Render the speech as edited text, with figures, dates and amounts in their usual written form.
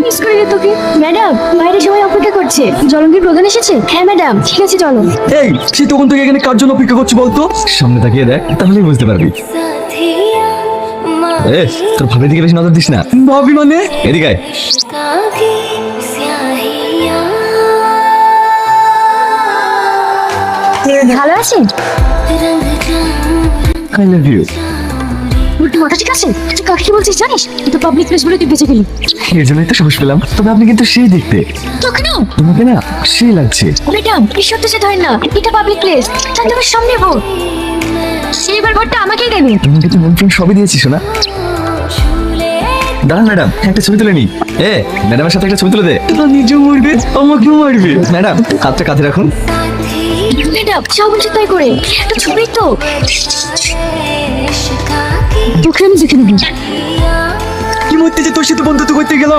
Miss করি রে তোকে। ম্যাডাম, বাইরে সবাই অপেক্ষা করছে। জলঙ্গির প্রধান এসেছে? হ্যাঁ ম্যাডাম, ঠিক আছে চলো। এই সে তখন থেকে এখানে কার জন্য অপেক্ষা করছি বলতো? সামনে তাকিয়ে দেখ, তাহলেই বুঝতে পারবি। এ তোর ভাবির দিকে বেশি নজর দিস না। ভাবি মানে? এদিকে আয়। ভালো আছেন? I love you. উল্টো মাথা ঠিক আছে? তুই কাকে কি বলছিস জানিস? তুই তো পাবলিক প্লেস বলে তুই বেঁচে গেলি। এর জন্যই তো সাহস পেলাম। তবে আপনি কিন্তু সেই দেখতে। তোকে না তোমাকে না সেই লাগছে। ম্যাডাম, এই সত্যি সে ধরেন না, এটা পাবলিক প্লেস। তাই তোমার সামনে ভোট, সেইবার ভোটটা আমাকেই দেবে। তুমি কিন্তু মন প্রাণ সবই দিয়েছিস না? দাঁড়ান ম্যাডাম, একটা ছবি তুলে নি। ম্যাডামের সাথে একটা ছবি তুলে দে। নিজেও মরবে, আমাকেও মারবে। ম্যাডাম, হাতটা কাঁধে রাখুন। ম্যাডাম, সব বলছে তাই করে। একটা ছবি তো তোকে আমি দেখে নেবো। কি মরতে যে তোর সাথে বন্ধুত্ব করতে গেলাম।